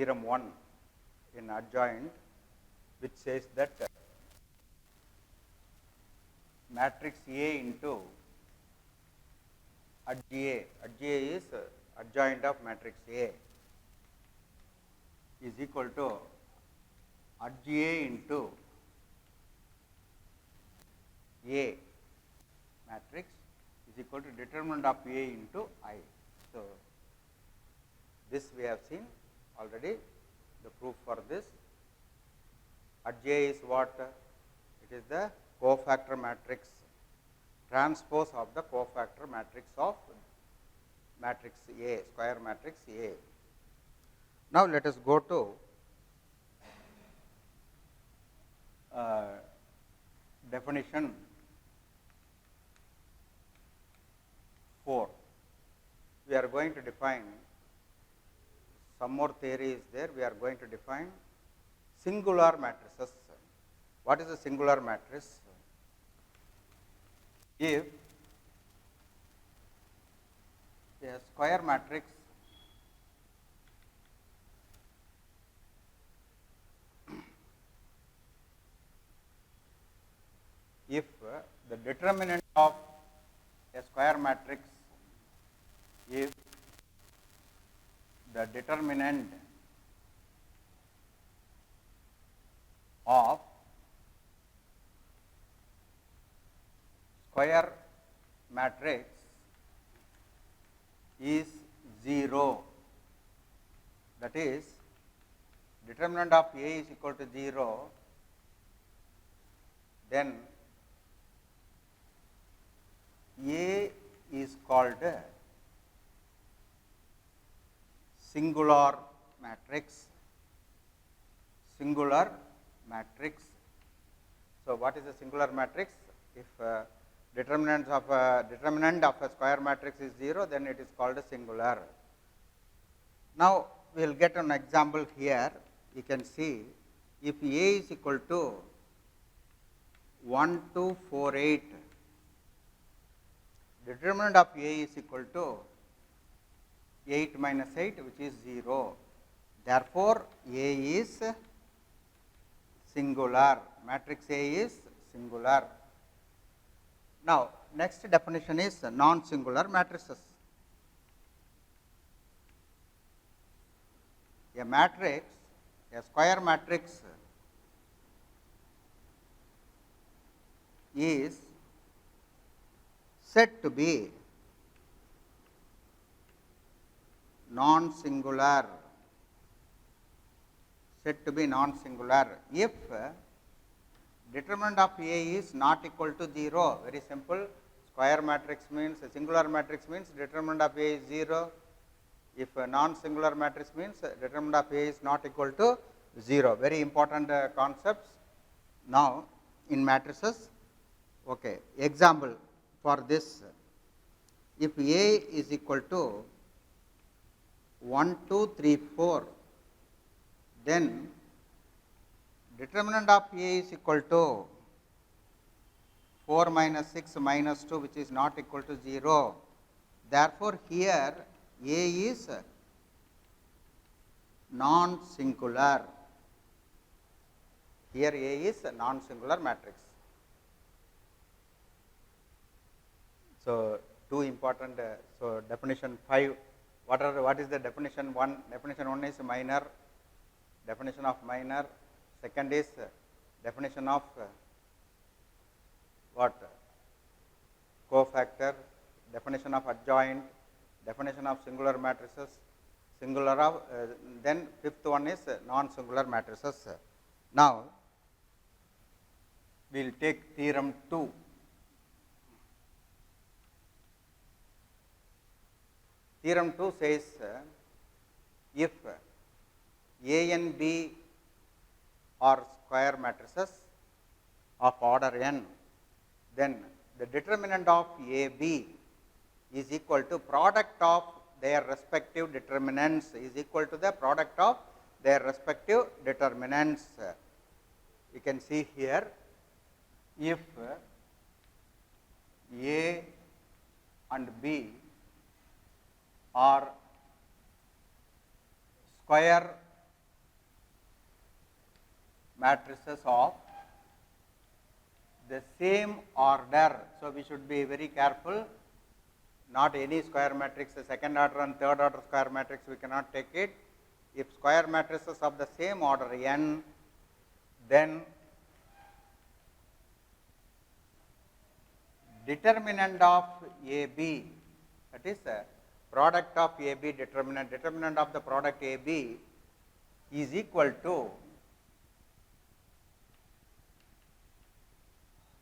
theorem 1 in adjoint, which says that matrix A into adj is adjoint of matrix A is equal to adj into A matrix is equal to determinant of A into I. So, this we have seen already the proof for this. Adj is what? It is the cofactor matrix, transpose of the cofactor matrix of matrix A, square matrix A. Now, let us go to definition 4. We are going to define some more theory is there. We are going to define singular matrices. What is a singular matrix? If a square matrix if the determinant of a square matrix, if the determinant of square matrix is 0, that is determinant of A is equal to 0, then A is called singular matrix. Singular matrix. So, what is a singular matrix? If determinant of a square matrix is 0, then it is called a singular. Now, we will get an example here. You can see if A is equal to 1, 2, 4, 8, determinant of A is equal to 8 minus 8, which is 0. Therefore, A is singular, matrix A is singular. Now, next definition is non-singular matrices. A matrix, a square matrix is said to be non-singular, if determinant of A is not equal to 0. Very simple. Square matrix means, a singular matrix means determinant of A is 0. If a non-singular matrix means determinant of A is not equal to 0. Very important concepts. Now, in matrices, okay. Example for this, if A is equal to 1, 2, 3, 4, then determinant of A is equal to 4 minus 6 minus 2, which is not equal to 0. Therefore, here A is non-singular. Here A is a non-singular matrix. So, two important. So, definition 5. What is the definition 1? Definition 1 is minor. Definition of minor. Second is definition of what? Cofactor. Definition of adjoint. Definition of singular matrices. Singular of then fifth one is non-singular matrices. Now, we will take theorem 2. Theorem 2 says if A and B are square matrices of order n, then the determinant of AB is equal to product of their respective determinants is equal to the product of their respective determinants. You can see here, if A and B are square matrices of the same order. So, we should be very careful, not any square matrix, the second order and third order square matrix we cannot take it. If square matrices of the same order n, then determinant of AB, that is product of AB determinant of the product AB is equal to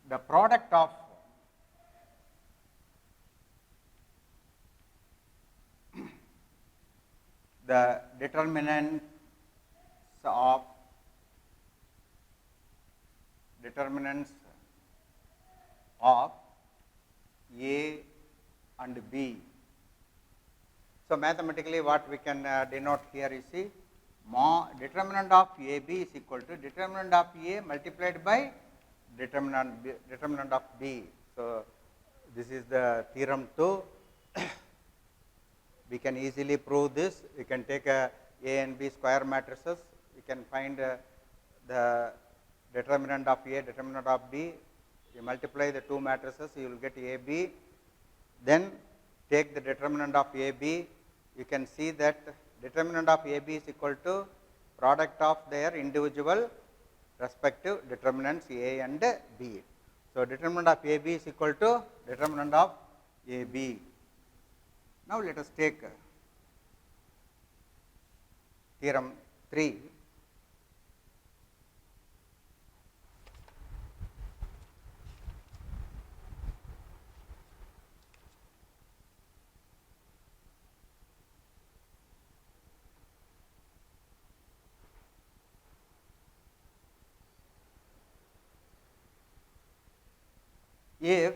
the product of the determinants of A and B. So, mathematically what we can denote here is see determinant of AB is equal to determinant of A multiplied by determinant of B. So, this is the theorem 2. We can easily prove this. We can take A and B square matrices. We can find the determinant of A, determinant of B. You multiply the two matrices, you will get AB. Then take the determinant of AB. You can see that determinant of AB is equal to product of their individual respective determinants A and B. So, determinant of AB is equal to determinant of AB. Now, let us take theorem 3. If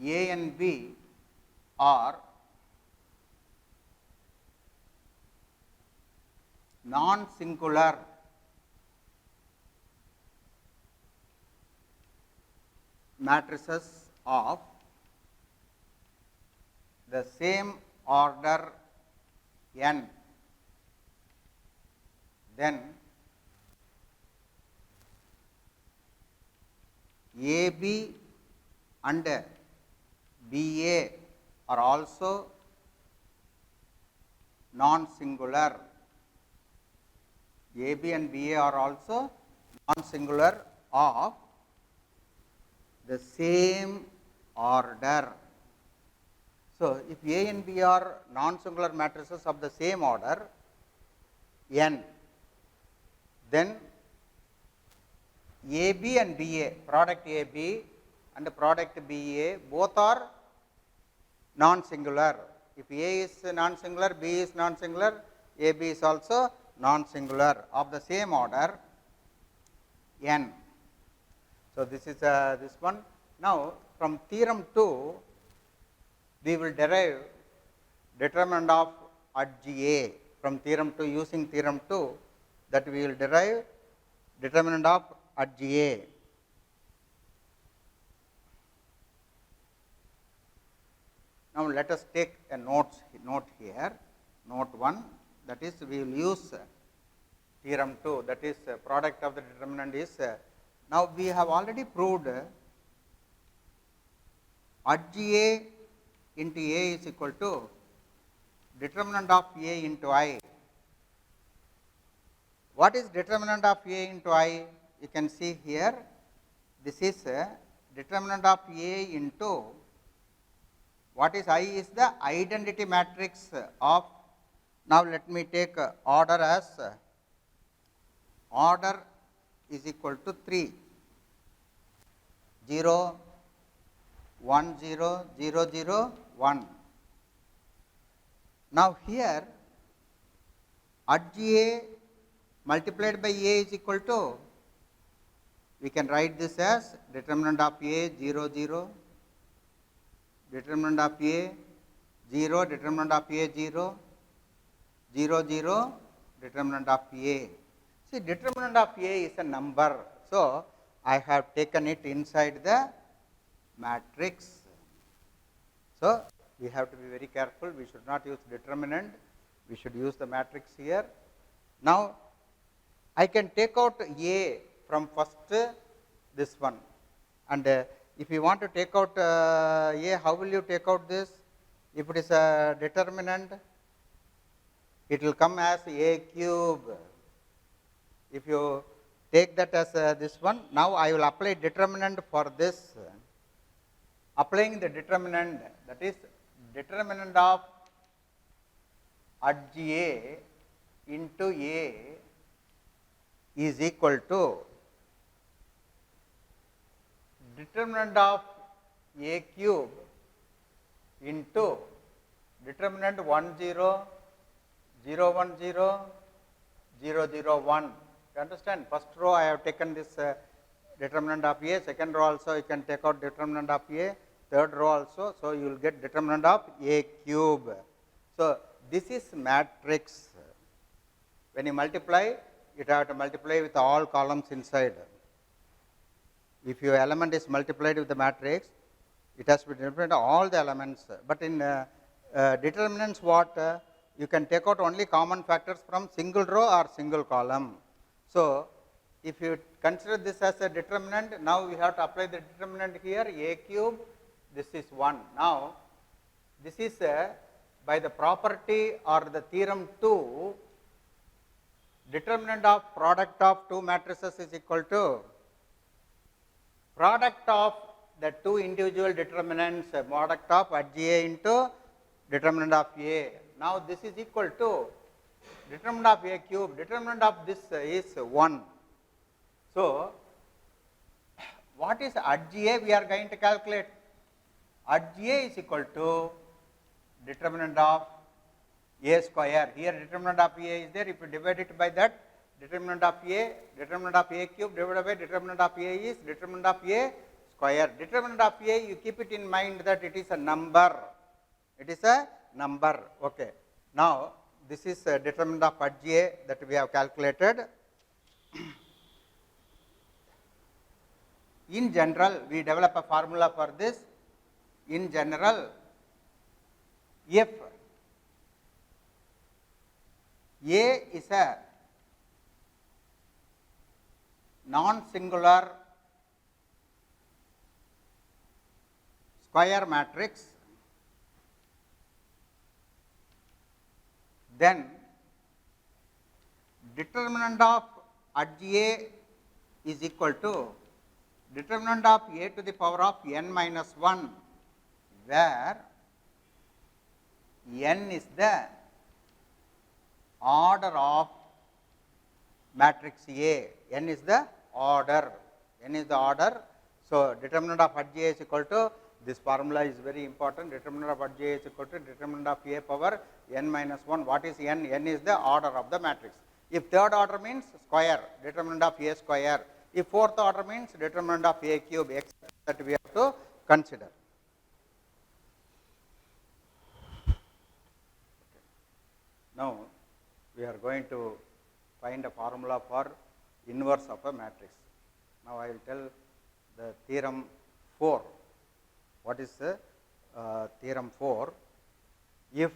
A and B are non-singular matrices of the same order n, then AB and BA are also non-singular. AB and BA are also non-singular of the same order. So, if A and B are non-singular matrices of the same order n, then AB and BA, product AB and product BA both are non-singular. If A is non-singular, B is non-singular, AB is also non-singular of the same order n. So, this is this one. Now, from theorem 2, we will derive determinant of adj A from theorem 2, using theorem 2, that we will derive determinant of adj A. Now, let us take a note here, note 1, that is we will use theorem 2, that is product of the determinant is. Now, we have already proved adj A into A is equal to determinant of A into I. What is determinant of A into I? You can see here, this is determinant of A into, what is I is the identity matrix of, now let me take order as order is equal to 3, 0, 1, 0, 0, 0, 1. Now, here adj A multiplied by A is equal to, we can write this as determinant of A 0, 0, determinant of A 0, determinant of A 0, 0, 0, determinant of A. See, determinant of A is a number. So, I have taken it inside the matrix. So, we have to be very careful, we should not use determinant, we should use the matrix here. Now, I can take out A from first this one, and if you want to take out A, how will you take out this? If it is a determinant, it will come as A cube. If you take that as this one, now I will apply determinant for this. Applying the determinant, that is determinant of adj A into A is equal to determinant of A cube into determinant 1 0, 0 1 0, 0 0 1. You understand? First row I have taken this determinant of A, second row also you can take out determinant of A, third row also, so you will get determinant of A cube. So this is matrix. When you multiply, you have to multiply with all columns inside. If your element is multiplied with the matrix, it has to be determined all the elements. But in determinants, what you can take out only common factors from single row or single column. So if you consider this as a determinant, now we have to apply the determinant here, A cube, this is 1. Now this is by the property or the theorem 2, determinant of product of two matrices is equal to product of the two individual determinants, product of adj A into determinant of A. Now this is equal to determinant of A cube, determinant of this is 1. So what is adj A we are going to calculate? Adj A is equal to determinant of A square. Here determinant of A is there. If you divide it by that, determinant of A cube divided by determinant of A is determinant of A square. Determinant of A, you keep it in mind that it is a number. It is a number. Okay. Now this is determinant of adj A that we have calculated. In general, we develop a formula for this. In general, if A is a non-singular square matrix, then determinant of adj A is equal to determinant of A to the power of n minus 1, where n is the order of matrix A. N is the order. N is the order. So determinant of adj A is equal to, this formula is very important, determinant of adj A is equal to determinant of A power n minus 1. What is n? N is the order of the matrix. If third order means square, determinant of A square. If fourth order means determinant of A cube, etc. that we have to consider. Now we are going to find a formula for inverse of a matrix. Now I will tell the theorem 4. What is theorem 4? If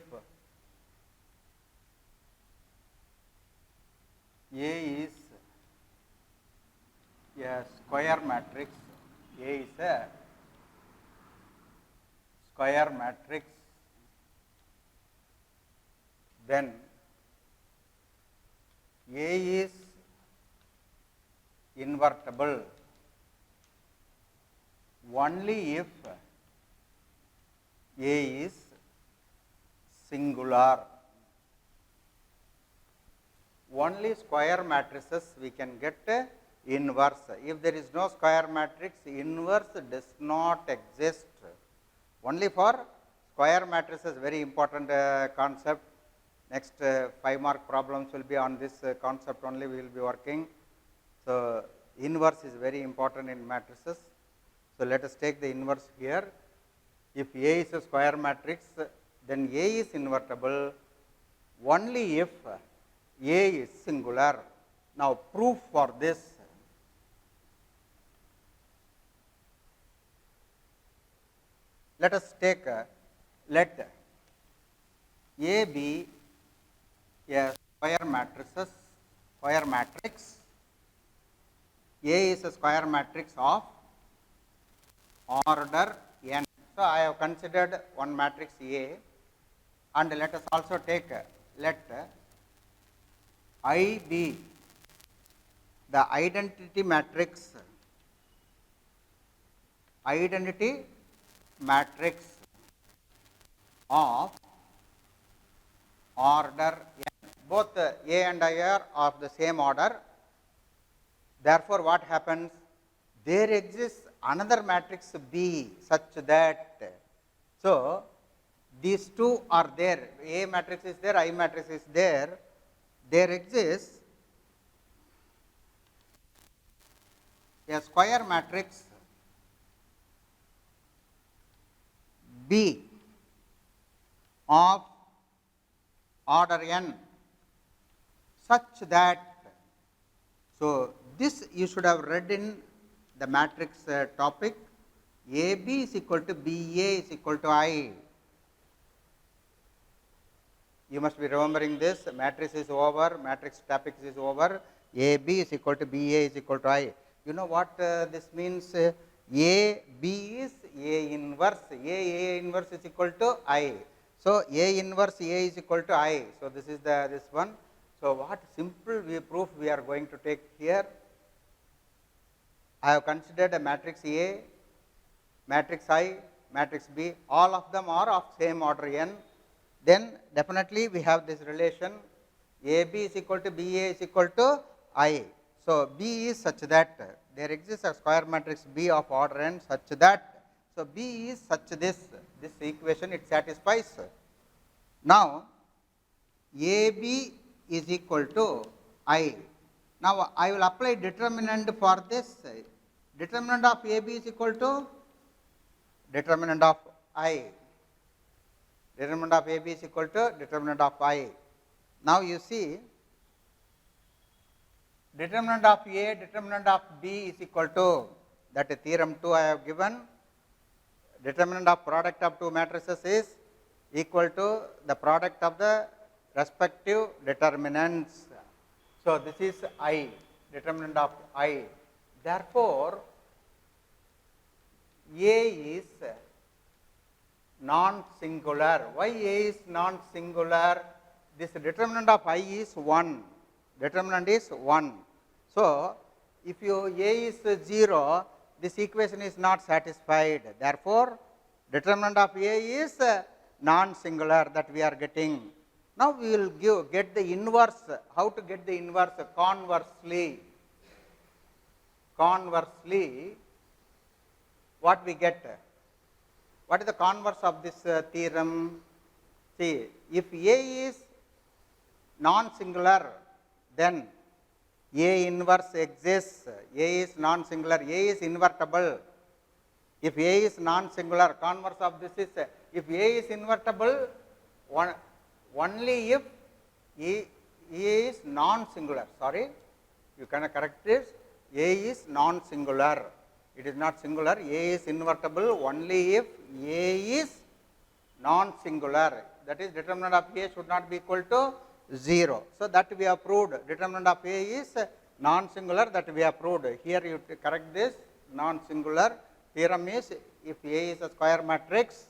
A is a square matrix, A is a square matrix, then A is invertible only if A is singular. Only square matrices we can get inverse. If there is no square matrix, inverse does not exist. Only for square matrices, very important concept. Next 5 mark problems will be on this concept only we will be working. So inverse is very important in matrices. So let us take the inverse here. If A is a square matrix, then A is invertible only if A is singular. Now proof for this. Let us take let A be a square matrices square matrix. A is a square matrix of order n. So, I have considered one matrix A, and let us also take, let I be the identity matrix of order n. Both A and I are of the same order. Therefore, what happens? There exists another matrix B such that, so these two are there, A matrix is there, I matrix is there, there exists a square matrix B of order n such that, so this you should have read in the matrix topic, AB is equal to BA is equal to I. You must be remembering this, matrix is over, matrix topic is over, AB is equal to BA is equal to I. You know what this means? A B is A inverse, A inverse is equal to I. So, A inverse A is equal to I. So, this is the this one. So, what simple proof we are going to take here? I have considered a matrix A, matrix I, matrix B, all of them are of same order n. Then definitely we have this relation AB is equal to BA is equal to I. So, B is such that there exists a square matrix B of order n such that, so B is such this equation it satisfies. Now, AB is equal to I. Now, I will apply determinant for this. Determinant of AB is equal to determinant of I. Determinant of AB is equal to determinant of I. Now, you see determinant of A, determinant of B is equal to, that theorem 2 I have given, determinant of product of two matrices is equal to the product of the respective determinants. So, this is I, determinant of I. Therefore, A is non-singular. Why A is non-singular? This determinant of I is 1, determinant is 1. So, if you A is 0, this equation is not satisfied. Therefore, determinant of A is non-singular, that we are getting. Now, we will get the inverse. How to get the inverse? Conversely, what we get? What is the converse of this theorem? See, if A is non-singular, then A inverse exists. A is non-singular, A is invertible. If A is non-singular, converse of this is, if A is invertible, only if A is non-singular. Sorry, you can correct this. A is non-singular. It is not singular. A is invertible only if A is non-singular. That is, determinant of A should not be equal to 0. So, that we have proved. Determinant of A is non-singular, that we have proved. Here you correct this non-singular. Theorem is, if A is a square matrix,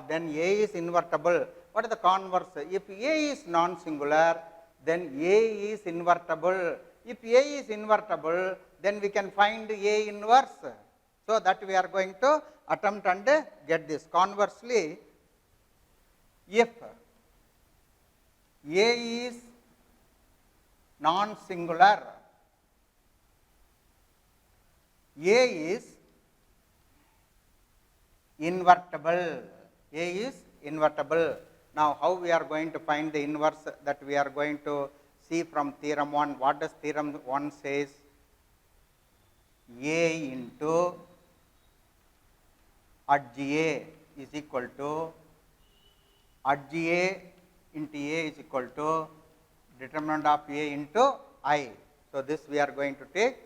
then A is invertible. What is the converse? If A is non-singular, then A is invertible. If A is invertible, then we can find A inverse. So, that we are going to attempt and get this. Conversely, if A is non-singular, A is invertible. A is invertible. Now, how we are going to find the inverse? That we are going to see from theorem 1. What does theorem 1 says? A into adj A is equal to adj A into A is equal to determinant of A into I. So, this we are going to take.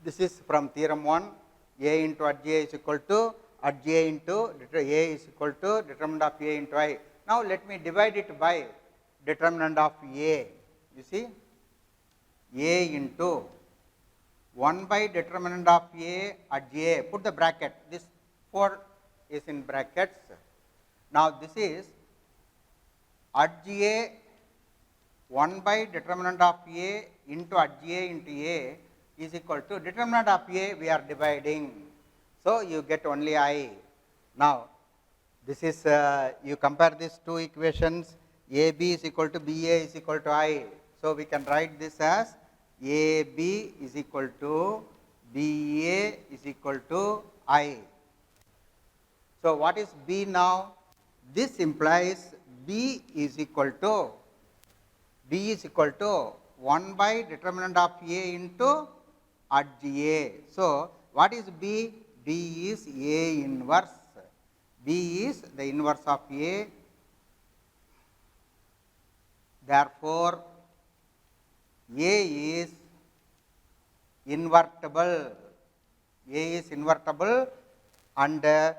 This is from theorem 1. A into adj A is equal to adj A into A is equal to determinant of A into I. Now, let me divide it by determinant of A. you see, A into 1 by determinant of A at A, put the bracket, this 4 is in brackets. Now, this is at A 1 by determinant of A into at A into A is equal to determinant of A we are dividing. So, you get only I. Now, this is you compare these two equations, AB is equal to BA is equal to I. So, we can write this as AB is equal to BA is equal to I. So, what is B now? This implies B is equal to 1 by determinant of A into at A. So, what is B? B is A inverse. B is the inverse of A. Therefore, A is invertible. A is invertible and A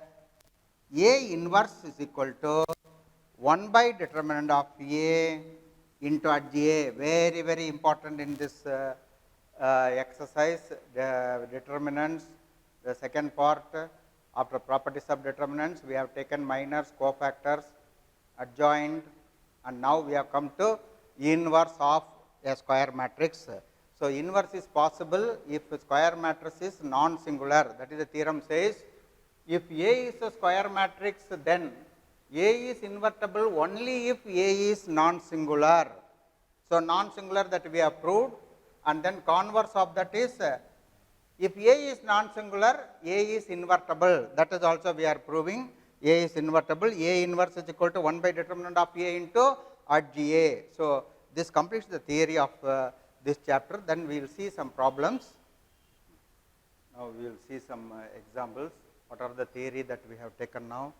inverse is equal to 1 by determinant of A into at A. Very, very important in this exercise, the determinants. The second part, after properties of determinants, we have taken minors, cofactors, adjoint, and now we have come to inverse of a square matrix. So, inverse is possible if square matrix is non-singular. That is the theorem says, if A is a square matrix, then A is invertible only if A is non-singular. So, non-singular that we have proved, and then converse of that is if A is non-singular, A is invertible. That is also we are proving A is invertible. A inverse is equal to 1 by determinant of A into at A. So, this completes the theory of this chapter. Then we will see some problems. Now, we will see some examples. What are the theory that we have taken now?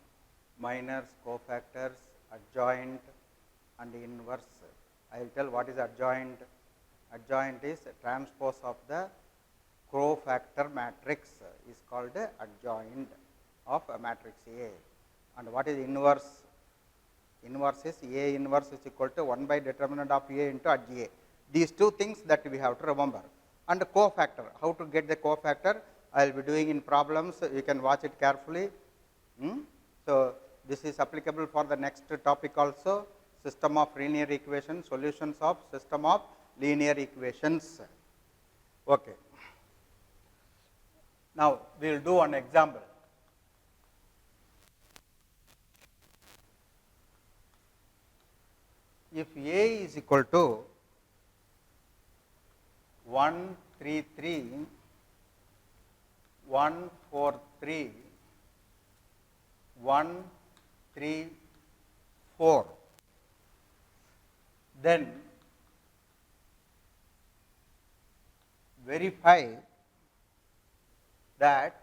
Minors, cofactors, adjoint and inverse. I will tell what is adjoint. Adjoint is a transpose of the cofactor matrix is called adjoint of a matrix A. And what is inverse? Inverse is A inverse is equal to 1 by determinant of A into at A. These two things that we have to remember. And cofactor, how to get the cofactor? I will be doing in problems, you can watch it carefully. So, this is applicable for the next topic also, system of linear equations, solutions of system of linear equations. Okay. Now, we will do an example. If A is equal to 133, 143, 134, then verify that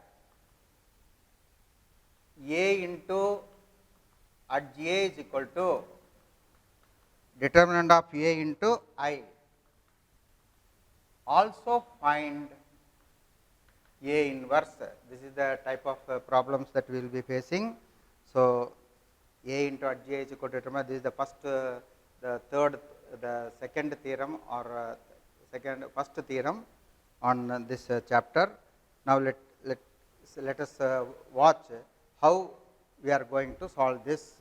A into at A is equal to determinant of A into I. Also find A inverse. This is the type of problems that we will be facing. So, A into at A is equal to determinant. This is the first, the second theorem or first theorem on this chapter. Now, let us watch how we are going to solve this.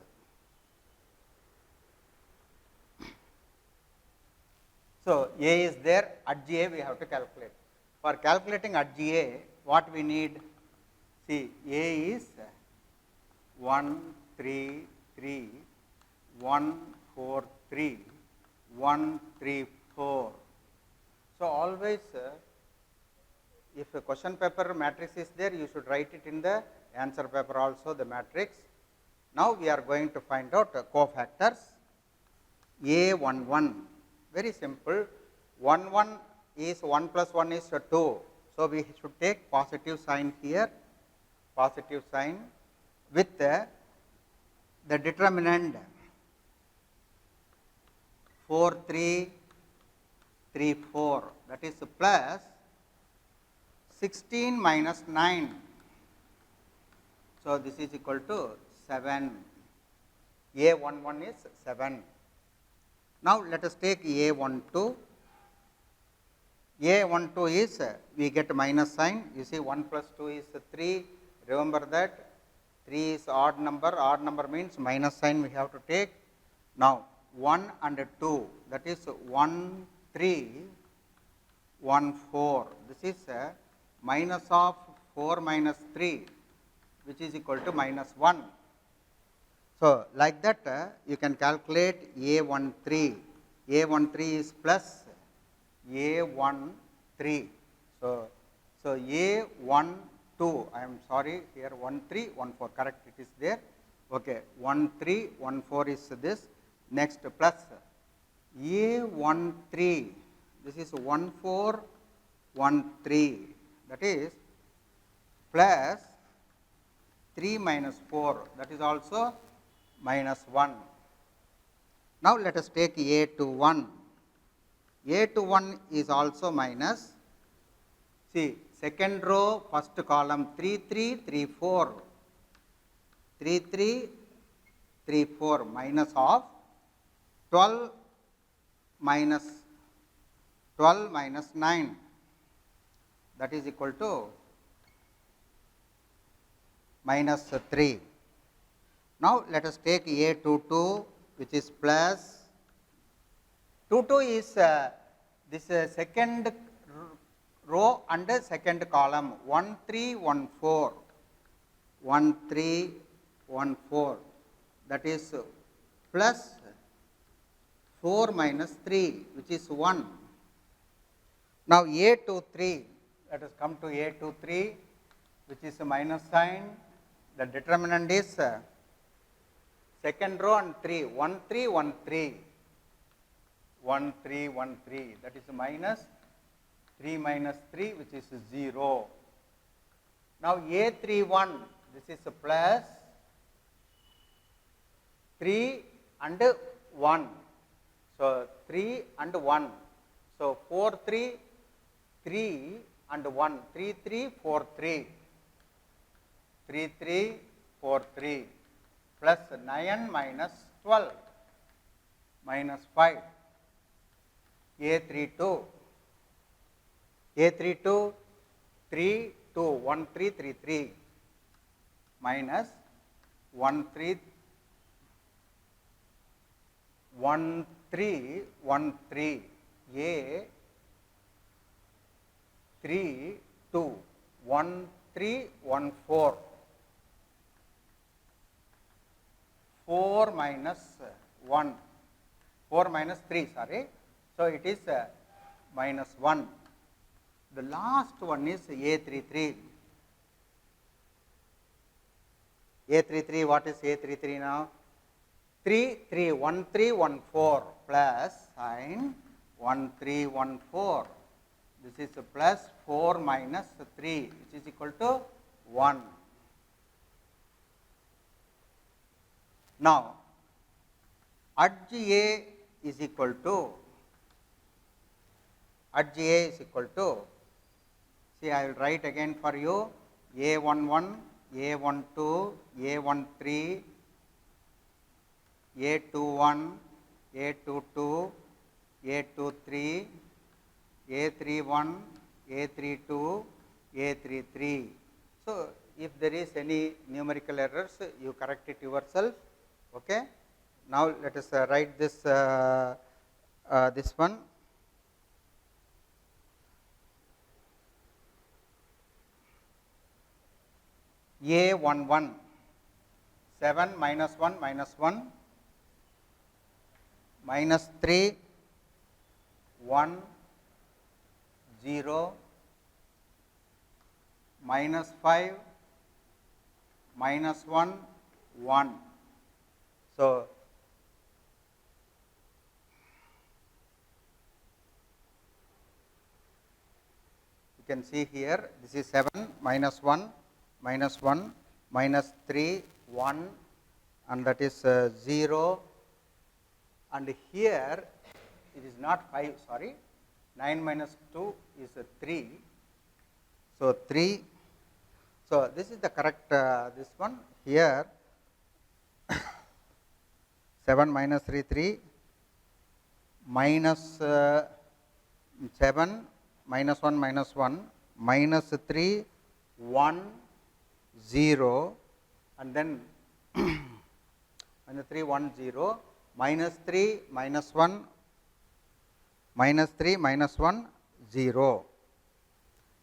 So, A is there, at GA we have to calculate. For calculating at GA, what we need? See, A is 133, 143, 134. So, always if a question paper matrix is there, you should write it in the answer paper also, the matrix. Now, we are going to find out cofactors. A11, very simple, 1 is 1 plus 1 is 2. So, we should take positive sign here, positive sign with the determinant 4334, that is plus 16 minus 9. So, this is equal to 7. A11 is 7. Now, let us take A12. A12 is we get minus sign. You see 1 plus 2 is 3. Remember that 3 is odd number means minus sign we have to take. Now, 1 and 2, that is 1 3 1 4. This is minus of 4 minus 3, which is equal to minus 1. So, like that you can calculate A13. A13 is plus A13. So A12, I am sorry, here 13, 14, correct, it is there. Okay, 13, 14 is this. Next plus A13, this is 14, 13, that is plus 3 minus 4, that is also minus 1. Now, let us take A21. A21 is also minus. See, second row, first column 3 3 3 4, 3 3 3 4, minus of 12 minus 9, that is equal to minus 3. Now, let us take A22, which is plus 22 is this second row and second column 1 3 1 4, 1 3 1 4, that is plus 4 minus 3, which is 1. Now, A23, let us come to A23, which is a minus sign. The determinant is second row and 3, 1 3 1 3, 1 3 1 3, that is minus 3 minus 3, which is 0. Now, A31, this is a plus 3 and 1. So, 3 and 1. So, 4 3, 3 and 1, 3 3 4 3, 3 3 4 3, plus 9 minus 12 minus 5. A32, A32 3 2 1 3 3 3 minus 1 3 1 3 1 3, A 3 2 1 3 1 4, 4 minus 1, 4 minus 3, sorry. So, it is minus 1. The last one is A33. A33, what is A33 now? 3 3 1 3 1 4 plus sign 1 3 1 4. This is a plus 4 minus 3, which is equal to 1. Now, adj A is equal to, adj A is equal to, see, I will write again for you, A11, A12, A13, A21, A22, A23, A31, A32, A33. So, if there is any numerical errors, you correct it yourself. Okay. Now, let us write this this one. A11, 7 minus 1 minus 1, minus 3 1 0, minus 5 minus 1 1. So, you can see here, this is 7 minus 1 minus 1 minus 3 1, and that is 0, and here it is not 5, sorry, 9 minus 2 is 3. So, 3. So, this is the correct this one here. 7 minus 3 3, minus 7 minus 1 minus 1 minus 3 1 0 and then minus 3 1 0 minus 3 minus 1 minus 3 minus 1 0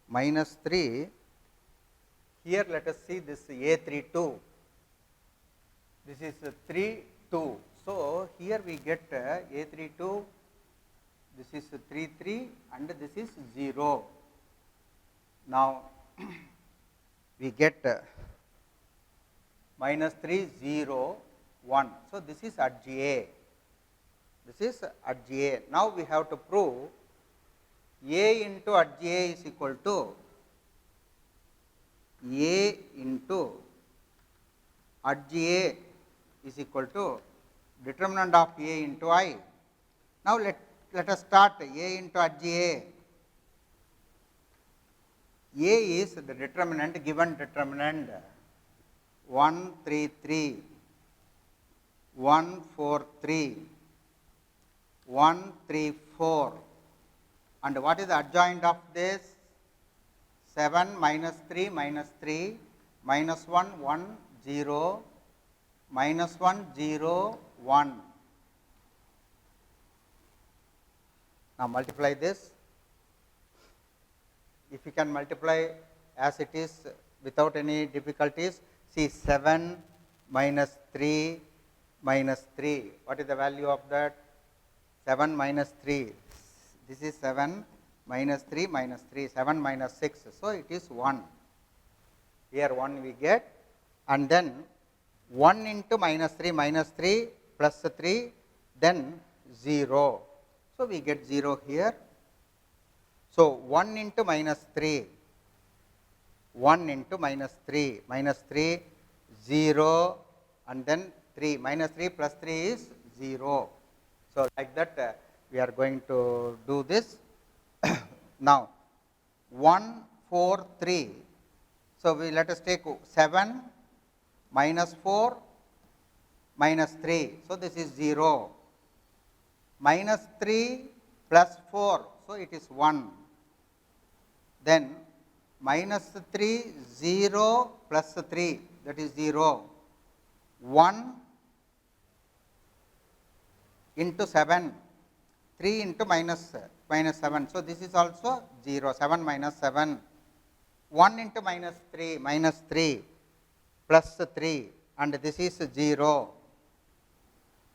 minus 3. Here let us see this A32, this is 3 2. So, here we get A32, this is 3 3 and this is 0. Now, we get minus 3 0 1. So, this is adj. This is adj. Now, we have to prove A into adj is equal to A into adj is equal to determinant of A into I. Now, let us start A into adj. A is the determinant, given determinant 1 3 3, 1 4 3, 1 3 4, and what is the adjoint of this? 7 minus 3 minus 3 minus 1 1 0 minus 1 0 1. Now, multiply this. If you can multiply as it is without any difficulties, see 7 minus 3 minus 3. What is the value of that? 7 minus 3. This is 7 minus 3 minus 3, 7 minus 6. So, it is 1. Here 1 we get, and then 1 into minus 3 plus 3, then 0. So, we get 0 here. So, 1 into minus 3, 1 into minus 3, 0 and then 3, minus 3 plus 3 is 0. So, like that we are going to do this. Now, 1 4 3. So, we let us take 7 minus 4 minus 3. So, this is 0. Minus 3 plus 4. So, it is 1. Then minus 3 0 plus 3, that is 0. 1 into 7, 3 into minus 7. So, this is also 0, 7 minus 7. 1 into minus 3 plus 3, and this is 0.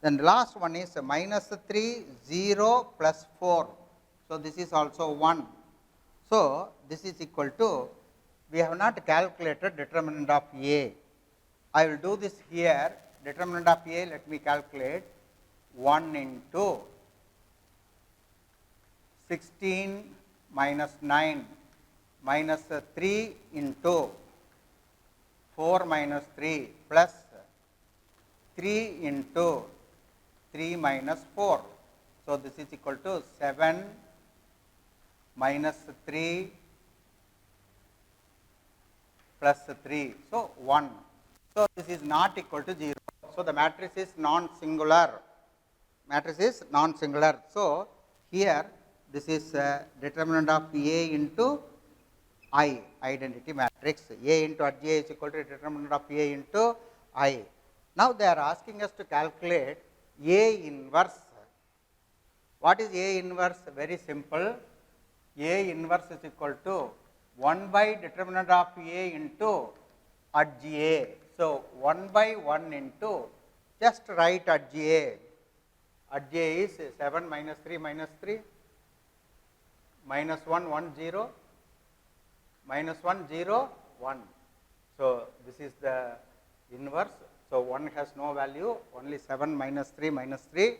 Then the last one is minus 3 0 plus 4. So, this is also 1. So, this is equal to, we have not calculated determinant of A. I will do this here. Determinant of A, let me calculate. 1 into 16 minus 9 minus 3 into 4 minus 3 plus 3 into 3 minus 4. So, this is equal to 7 minus 3 plus 3. So, 1. So, this is not equal to 0. So, the matrix is non-singular. So, here this is determinant of A into I, identity matrix. A into adj is equal to determinant of A into I. Now, they are asking us to calculate A inverse. What is A inverse? Very simple. A inverse is equal to 1 by determinant of A into adj A. So, 1 by 1 into, just write adj A. Adj A is 7 minus 3 minus 3, minus 1 1 0, minus 1 0 1. So, this is the inverse. So, 1 has no value, only 7 minus 3 minus 3,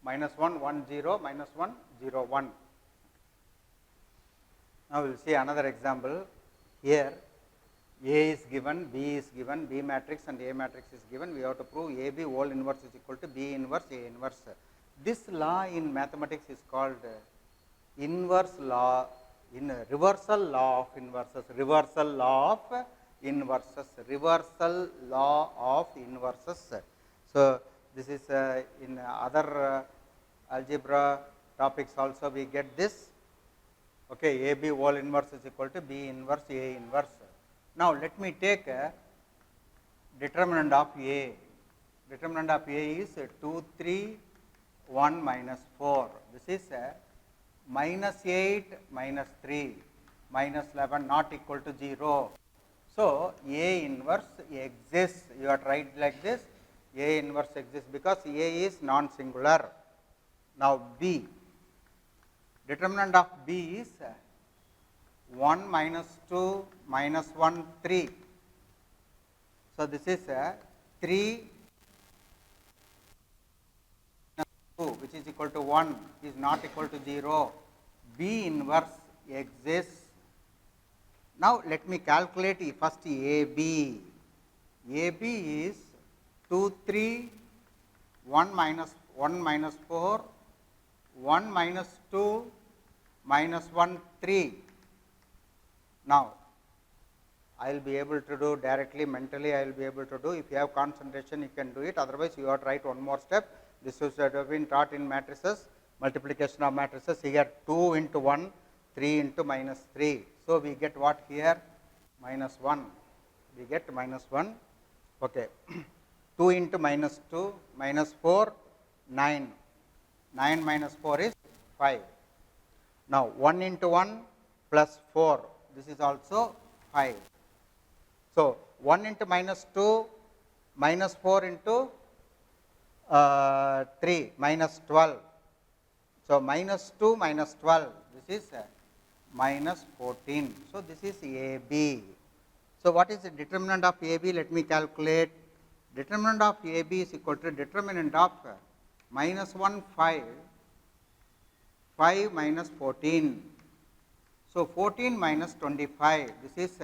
minus 1 1 0, minus 1 0 1. Now, we will see another example. Here A is given, B is given, B matrix and A matrix is given. We have to prove AB whole inverse is equal to B inverse A inverse. This law in mathematics is called inverse law, reversal law of inverses, reversal law of inverses, reversal law of inverses. So, this is in other algebra topics also we get this. Okay, AB whole inverse is equal to B inverse A inverse. Now, let me take a determinant of A. Determinant of A is 2, 3, 1 minus 4. This is minus 8 minus 3 minus 11 not equal to 0. So, A inverse exists. You are write like this. A inverse exists because A is non-singular. Now, B. Determinant of B is 1 minus 2 minus 1 3. So, this is 3 2 which is equal to 1 is not equal to 0. B inverse exists. Now, let me calculate first AB. AB is 2 3 1 minus 4 1 minus 2 minus 1 3. Now, I will be able to do directly mentally I will be able to do. If you have concentration you can do it, otherwise you have to write one more step. This is have been taught in matrices, multiplication of matrices. Here 2 into 1, 3 into minus 3. So, we get what here? Minus 1. We get minus 1. Okay. 2 into minus 2, minus 4, 9. 9 minus 4 is 5. Now, 1 into 1 plus 4. This is also 5. So, 1 into minus 2, minus 4 into 3, minus 12. So, minus 2 minus 12, this is minus 14. So, this is AB. So, what is the determinant of AB? Let me calculate. Determinant of AB is equal to determinant of minus 1 5, 5 minus 14. So, 14 minus 25, this is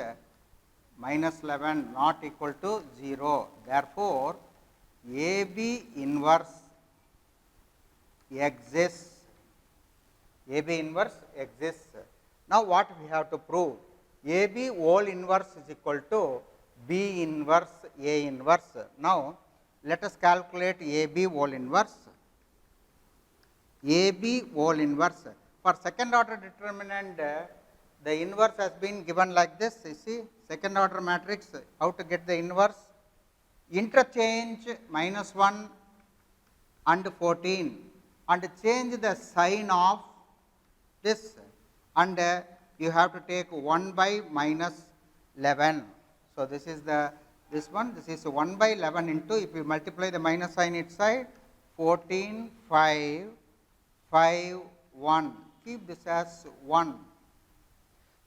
minus 11 not equal to 0. Therefore, AB inverse exists. AB inverse exists. Now, what we have to prove? AB whole inverse is equal to B inverse A inverse. Now, let us calculate AB whole inverse. AB whole inverse. For second order determinant, the inverse has been given like this. You see, second order matrix, how to get the inverse? Interchange minus 1 and 14 and change the sign of this, and you have to take 1 by minus 11. So, this is the this one, this is 1 by 11 into, if you multiply the minus sign inside, 14, 5, 5, 1, keep this as 1.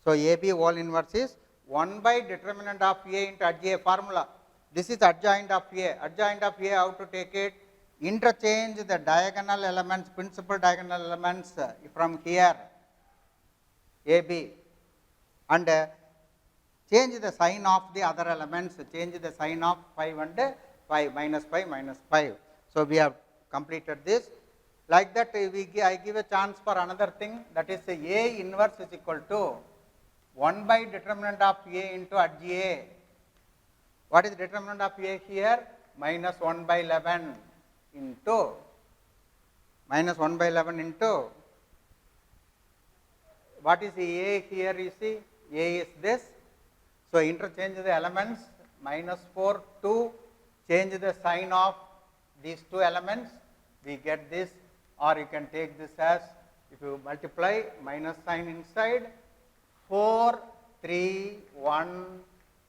So, AB whole inverse is 1 by determinant of A into adj formula. This is adjoint of A. Adjoint of A, how to take it? Interchange the diagonal elements, principal diagonal elements from here, AB, and change the sign of the other elements, change the sign of 5 and 5, minus 5, minus 5. So, we have completed this. Like that, I give a chance for another thing, that is A inverse is equal to 1 by determinant of A into adj A. What is determinant of A here? Minus 1 by 11 into, minus 1 by 11 into, what is A here? You see, A is this. So, interchange the elements, minus 4, 2, change the sign of these two elements, we get this, or you can take this as, if you multiply minus sign inside, 4, 3, 1,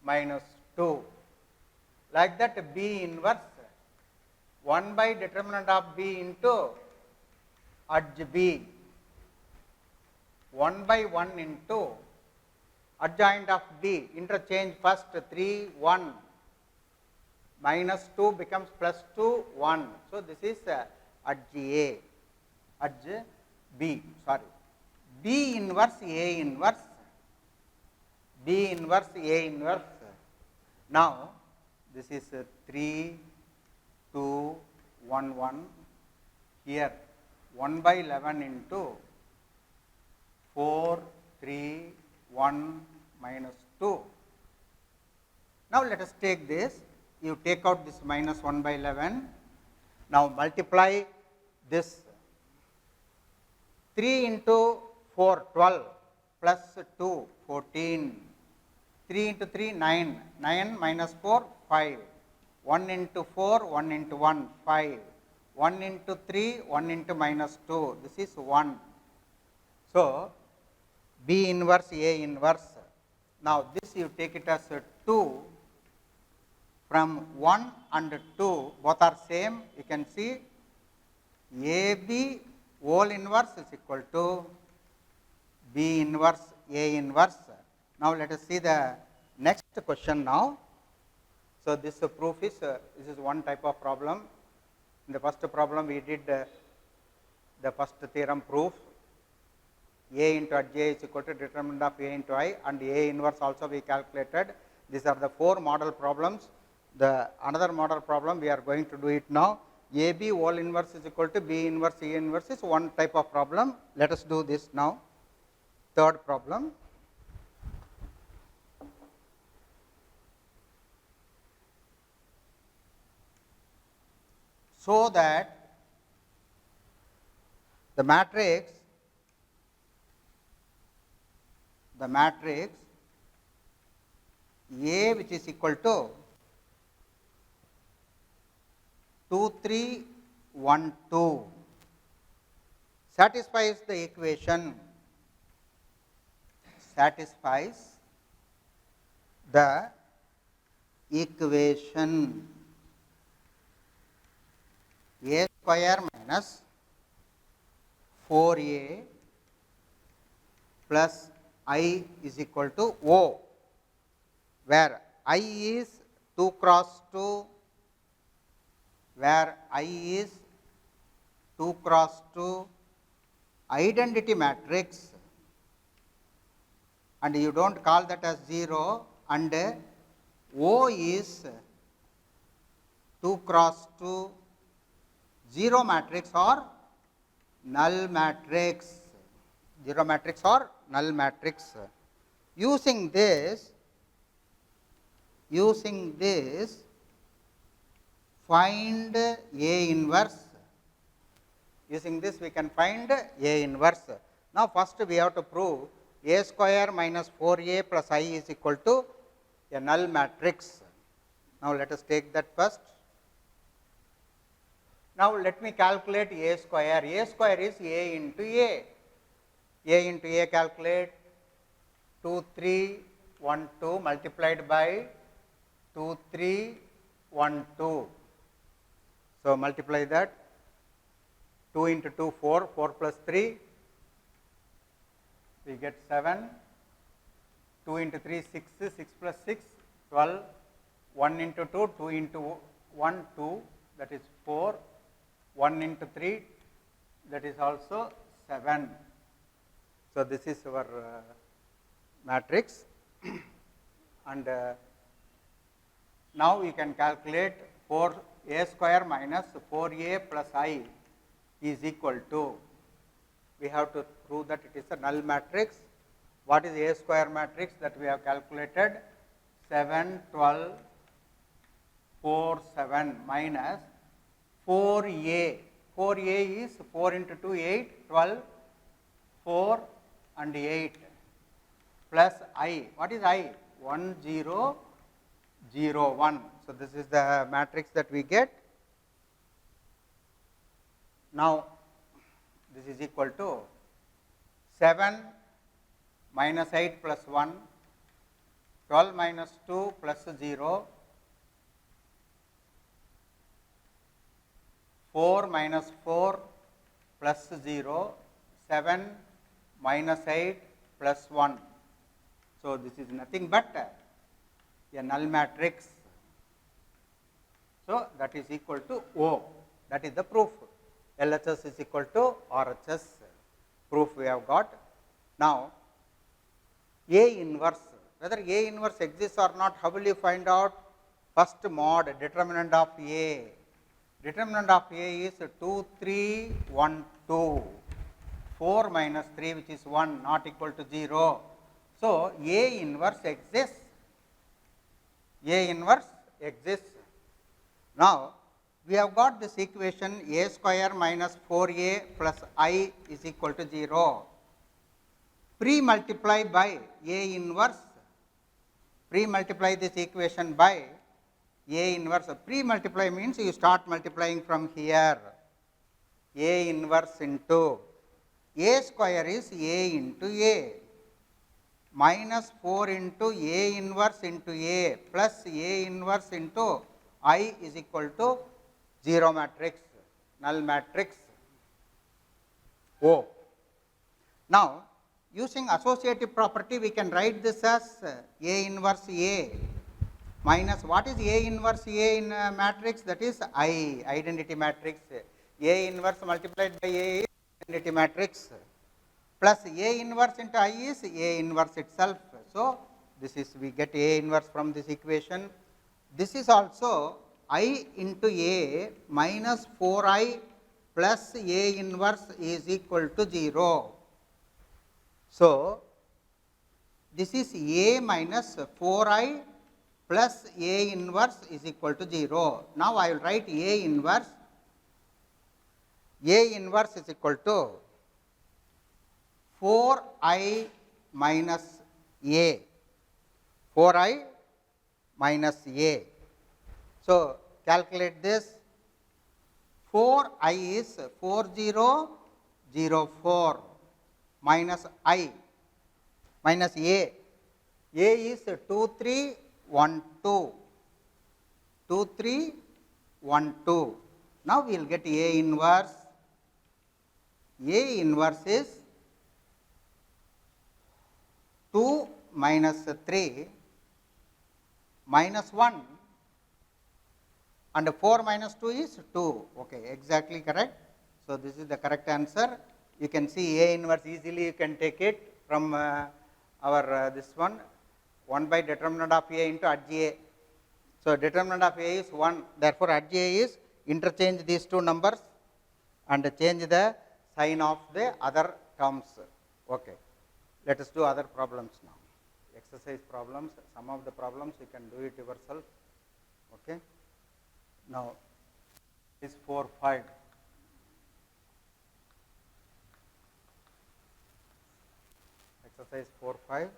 minus 2. Like that, B inverse 1 by determinant of B into adj B, 1 by 1 into adjoint of B, interchange first 3, 1, minus 2 becomes plus 2, 1. So, this is adj A, adj B, sorry, B inverse A inverse, B inverse A inverse. Now, this is 3, 2, 1, 1, here 1 by 11 into 4, 3, 1, minus 2. Now, let us take this, you take out this minus 1 by 11, now multiply this 3 into 4, 12 plus 2, 14. 3 into 3, 9. 9 minus 4, 5. 1 into 4, 1 into 1, 5. 1 into 3, 1 into minus 2. This is 1. So, B inverse A inverse. Now, this you take it as 2. From 1 and 2, both are same. You can see AB whole inverse is equal to B inverse A inverse. Now, let us see the next question now. So, this proof is this is one type of problem. In the first problem, we did the first theorem proof. A into J is equal to determinant of A into I, and A inverse also we calculated. These are the 4 model problems. The another model problem we are going to do it now. AB whole inverse is equal to B inverse A inverse is one type of problem. Let us do this now. Third problem. So that the matrix A, which is equal to 2, 3, 1, 2 satisfies the equation, A square minus 4A plus I is equal to O, where I is 2 cross 2, where I is 2 cross 2 identity matrix, and you do not call that as 0, and O is 2 cross 2 0 matrix or null matrix, 0 matrix or null matrix. Using this, find A inverse. Using this we can find A inverse. Now, first we have to prove A square minus 4A plus I is equal to a null matrix. Now, let us take that first. Now, let me calculate A square. A square is A into A. A into A calculate 2, 3, 1, 2 multiplied by 2, 3, 1, 2. So, multiply that. 2 into 2, 4, 4 plus 3, we get 7. 2 into 3, 6, 6 plus 6, 12. 1 into 2, 2 into 1, 2, that is 4. 1 into 3, that is also 7. So, this is our matrix, and now you can calculate 4A square minus 4A plus I is equal to, we have to prove that it is a null matrix. What is A square matrix that we have calculated? 7, 12, 4, 7 minus 4A. 4A is 4 into 2, 8, 12, 4 and 8 plus I. What is I? 1, 0, 0, 1. So, this is the matrix that we get. Now, this is equal to 7 minus 8 plus 1, 12 minus 2 plus 0, 4 minus 4 plus 0, 7 minus 8 plus 1. So, this is nothing but a null matrix. So, that is equal to O, that is the proof. LHS is equal to RHS, proof we have got. Now, A inverse, whether A inverse exists or not, how will you find out? First mod, determinant of A. Determinant of A is 2, 3, 1, 2. 4 minus 3, which is 1, not equal to 0. So, A inverse exists. A inverse exists. Now, we have got this equation a square minus 4a plus I is equal to 0. Pre-multiply by a inverse, pre-multiply this equation by a inverse. Pre-multiply means you start multiplying from here. A inverse into a square is a into a minus 4 into a inverse into a plus a inverse into I is equal to 0 matrix, null matrix O. Now, using associative property, we can write this as A inverse A minus what is A inverse A in matrix? That is I, identity matrix. A inverse multiplied by A is identity matrix plus A inverse into I is A inverse itself. So, this is we get A inverse from this equation. This is also I into A minus 4I plus A inverse is equal to 0. So, this is A minus 4I plus A inverse is equal to 0. Now, I will write A inverse. A inverse is equal to 4I minus A, 4I minus A. So, calculate this. 4I is 4004 minus I minus A. A is 2312, 2312. Now, we will get A inverse. A inverse is 2 minus 3 minus 1 and 4 minus 2 is 2. Okay, exactly correct. So, this is the correct answer. You can see A inverse easily, you can take it from our this one by determinant of A into adj A. So, determinant of A is 1, therefore, adj A is interchange these two numbers and change the sign of the other terms. Okay. Let us do other problems now. Exercise problems, some of the problems you can do it yourself. Okay. Now, is 4, 5. Exercise 4, 5.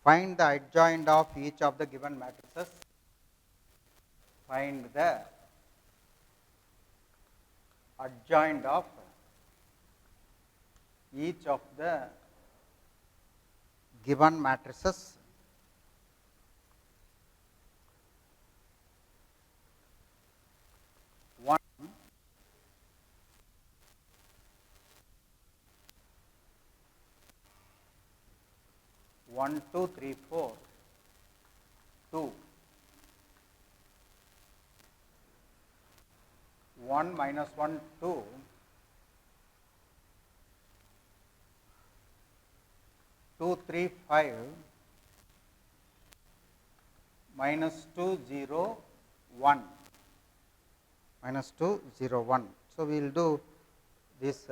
Find the adjoint of each of the given matrices. Find the adjoint of each of the given matrices. One, 1, 2, 3, 4, 2, 1 minus 1, 2, 2, 3, 5, minus 2, 0, 1, minus 2, 0, 1. So, we will do these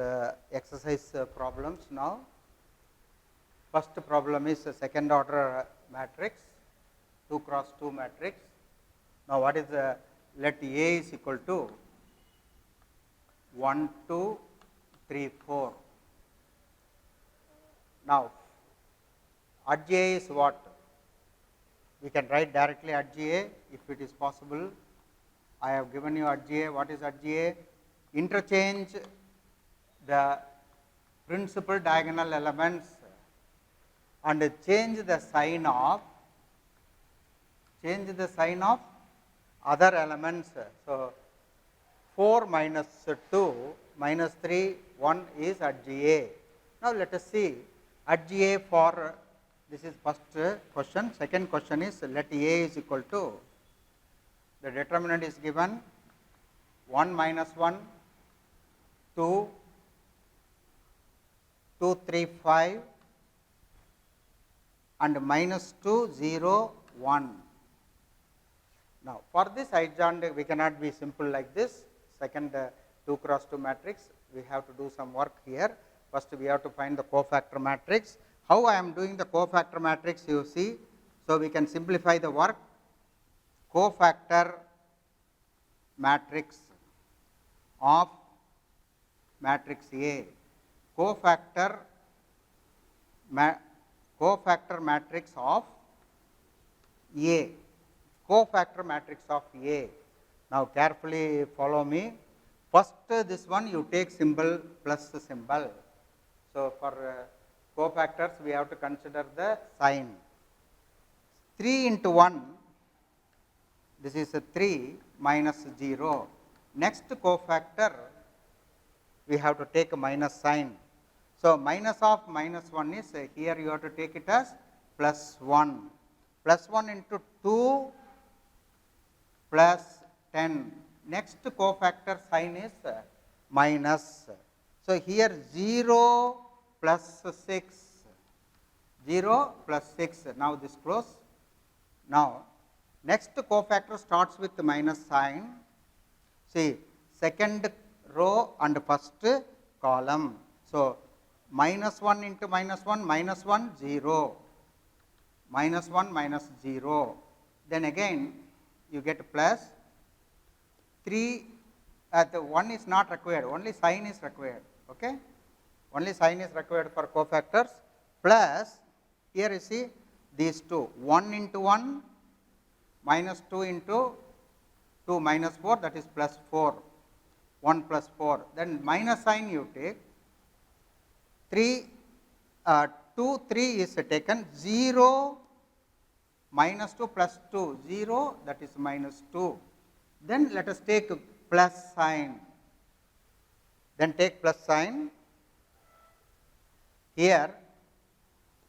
exercise problems now. First problem is a second order matrix, 2 cross 2 matrix. Now, what is the, let A is equal to 1, 2, 3, 4. Now, adj A is what? We can write directly adj A if it is possible. I have given you adj A. What is adj A? Interchange the principal diagonal elements and change the sign of other elements. So, 4 minus 2 minus 3 1 is adj A. Now, let us see adj A for this is first question. Second question is let A is equal to, the determinant is given 1 minus 1 2 2 3 5 and minus 2 0 1. Now, for this adjoint we cannot be simple like this. Second 2 cross 2 matrix, we have to do some work here. First we have to find the cofactor matrix. How I am doing the cofactor matrix you see. So, we can simplify the work. Cofactor matrix of matrix A, cofactor matrix of A, cofactor matrix of A. Now carefully follow me. First this one you take symbol plus symbol. So for cofactors we have to consider the sign. 3 into 1, this is a 3 minus 0. Next cofactor we have to take a minus sign. So minus of minus 1 is here you have to take it as plus 1. Plus 1 into 2 plus 10. Next cofactor sign is minus. So here 0 plus 6. 0 plus 6. Now this close. Now next cofactor starts with the minus sign. See, second row and first column. So minus 1 into minus 1, minus 1, 0. Minus 1, minus 0. Then again you get plus 3. The 1 is not required, only sign is required. Okay? Only sign is required for cofactors. Plus, here you see these two, 1 into 1 minus 2 into 2 minus 4, that is plus 4, 1 plus 4. Then minus sign you take, 3, 2, 3 is taken, 0 minus 2 plus 2, 0, that is minus 2. Then let us take plus sign. Then take plus sign. Here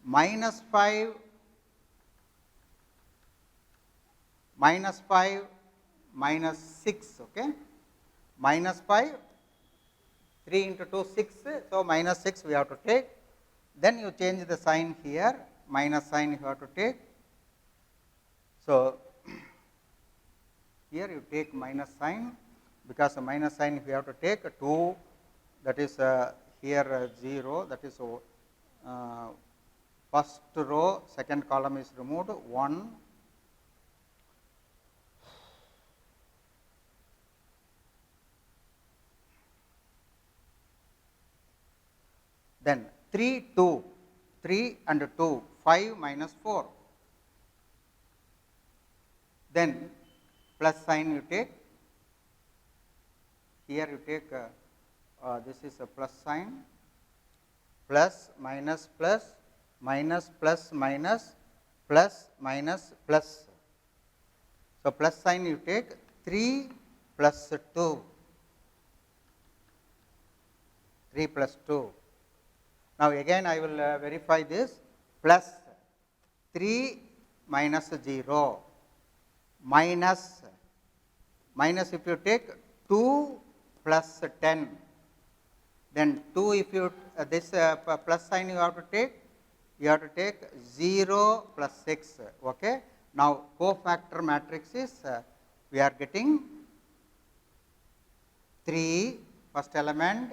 minus 5, minus 5, minus 6, okay. Minus 5, 3 into 2, 6, so minus 6 we have to take. Then you change the sign here, minus sign you have to take. So here you take minus sign, because the minus sign we have to take 2, that is here 0, that is first row, second column is removed, 1, then 3, 2, 3 and 2, 5 minus 4. Then plus sign you take, here you take this is a plus sign, plus minus plus minus plus minus plus minus plus. So plus sign you take, 3 plus 2, 3 plus 2. Now again I will verify this, plus 3 minus 0, minus, minus if you take 2 plus 10, then 2 if you this plus sign you have to take 0 plus 6, okay. Now cofactor matrix is we are getting 3 first element,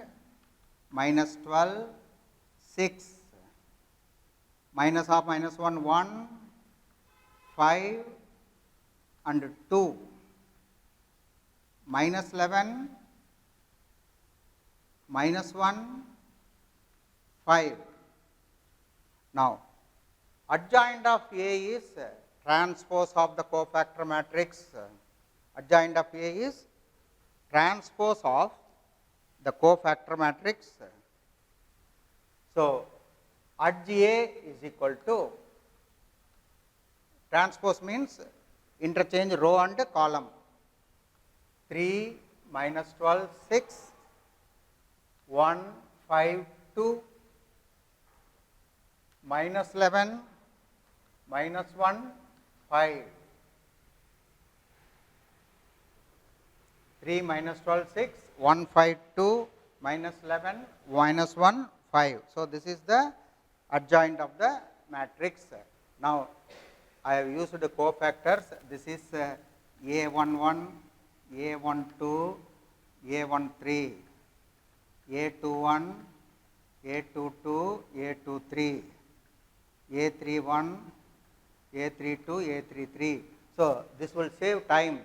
minus 12, 6, minus of minus 1, 1, 5 and 2, minus 11, minus 1, 5. Now adjoint of A is transpose of the cofactor matrix. Adjoint of A is transpose of the cofactor matrix. So adj A is equal to, transpose means interchange row and column, 3 minus 12, 6, 1, 5, 2, minus 11, minus 1, 5, 3 minus 12, 6, 1, 5, 2, minus 11, minus 1, 5. So this is the adjoint of the matrix. Now I have used the cofactors. This is A11, A12, A13, A21, A22, A23, A31, A32, A33. So this will save time.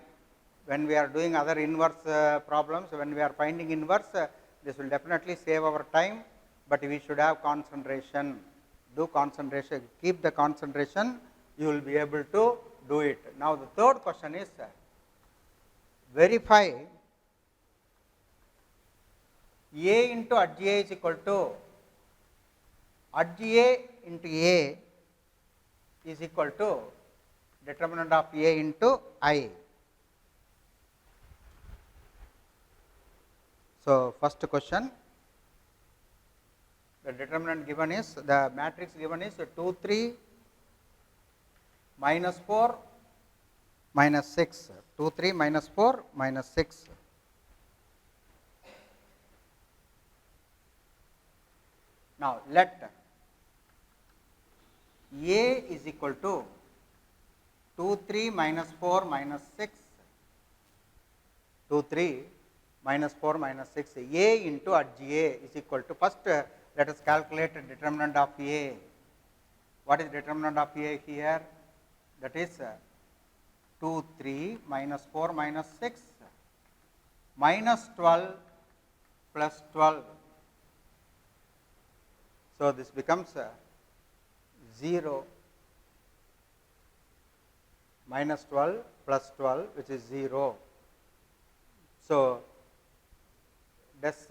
when we are doing other inverse problems, when we are finding inverse, this will definitely save our time, but we should have concentration. Do concentration, keep the concentration, you will be able to do it. Now, the third question is verify A into adja is equal to adja into A is equal to determinant of A into I. So, first question, the determinant given is, the matrix given is 2 3 minus 4 minus 6, 2 3 minus 4 minus 6. Now, let A is equal to 2 3 minus 4 minus 6, 2 3 minus 4 minus 6, A into adja is equal to, first let us calculate the determinant of A. What is determinant of A here? That is 2 3 minus 4 minus 6 minus 12 plus 12. So, this becomes 0 minus 12 plus 12, which is 0. So, does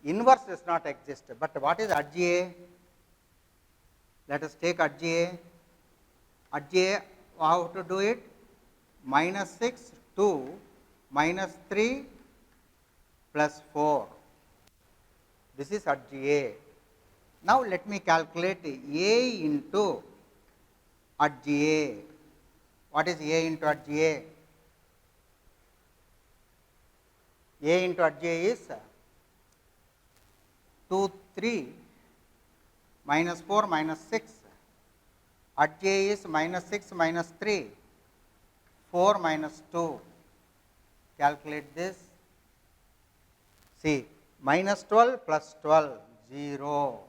inverse does not exist, but what is adja? Let us take adja. Adja, how to do it? Minus 6, 2 minus 3 plus 4. This is adja. Now, let me calculate A into adja. What is A into adja? A into adja is 2 3 minus 4 minus 6. Adja is minus 6 minus 3, 4 minus 2. Calculate this. See, minus 12 plus 12, 0.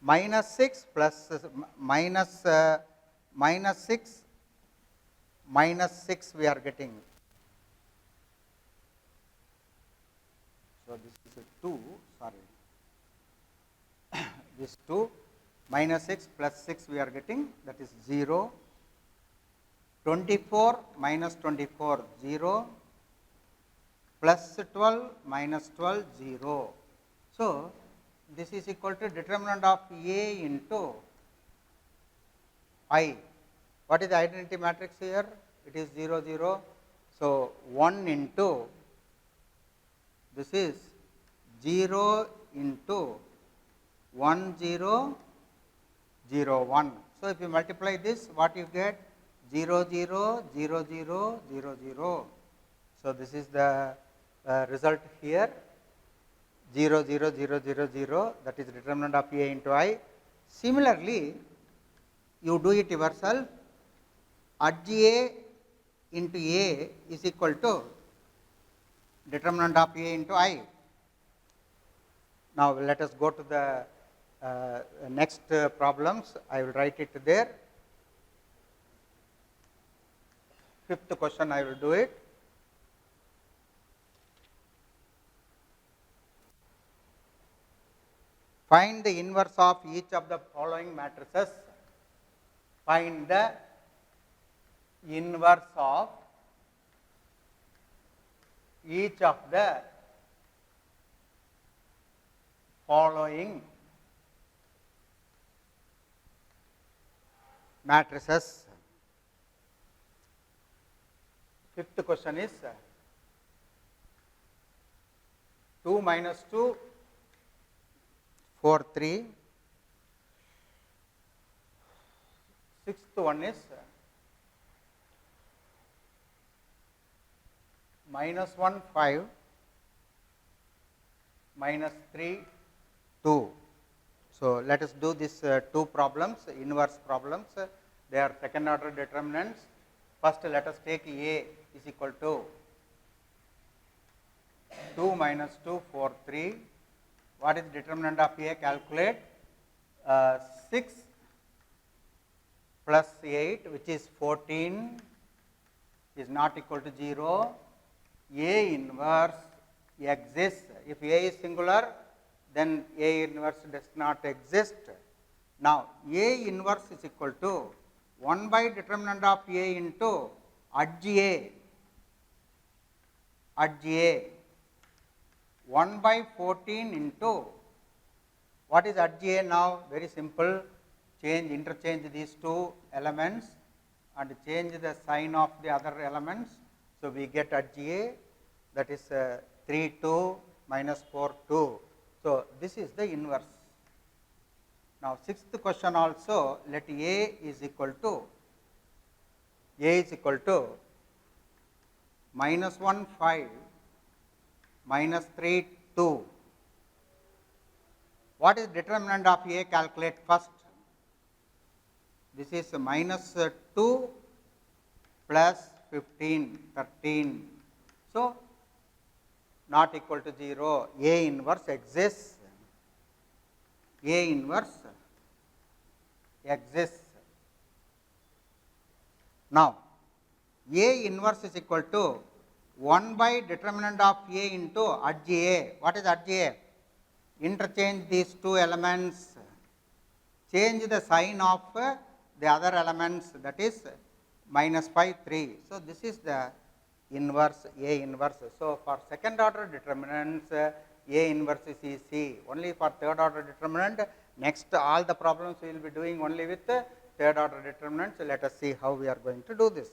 Minus 6 plus minus 6 minus 6 we are getting. So, this is a 2, sorry, this 2 minus 6 plus 6 we are getting, that is 0. 24 minus 24, 0, plus 12 minus 12, 0. So, this is equal to determinant of A into I. What is the identity matrix here? It is 0 0. So, 1 into, this is 0 into 1 0 0 1. So, if you multiply this, what you get? 0 0 0 0 0 0. So, this is the result here, 0 0 0 0 0, that is determinant of A into I. Similarly, you do it yourself, adja into A is equal to determinant of A into I. Now, let us go to the next problems. I will write it there. Fifth question, I will do it. Find the inverse of each of the following matrices. Find the inverse of each of the following matrices. Fifth question is 2 minus 2, 4 3. Sixth one is minus 1 5 minus 3 2. So, let us do this two problems, inverse problems. They are second order determinants. First, let us take A is equal to 2 minus 2 4 3. What is determinant of A? Calculate 6 plus 8, which is 14 is not equal to 0, A inverse exists. If A is singular, then A inverse does not exist. Now, A inverse is equal to 1 by determinant of A into adj A, adj A, 1 by 14 into, what is adj A now? Very simple, interchange these two elements and change the sign of the other elements. So, we get adj A, that is 3 2 minus 4 2. So, this is the inverse. Now, sixth question also, let A is equal to minus 1 5 minus 3 2. What is determinant of A? Calculate first. This is minus 2 plus 15 13. So, not equal to 0. A inverse exists. A inverse exists. Now, A inverse is equal to 1 by determinant of A into adj A. What is adj A? Interchange these two elements, change the sign of the other elements, that is minus 5 3. So, this is the inverse, A inverse. So, for second order determinants, A inverse is easy. Only for third order determinant, next all the problems we will be doing only with third order determinants. Let us see how we are going to do this.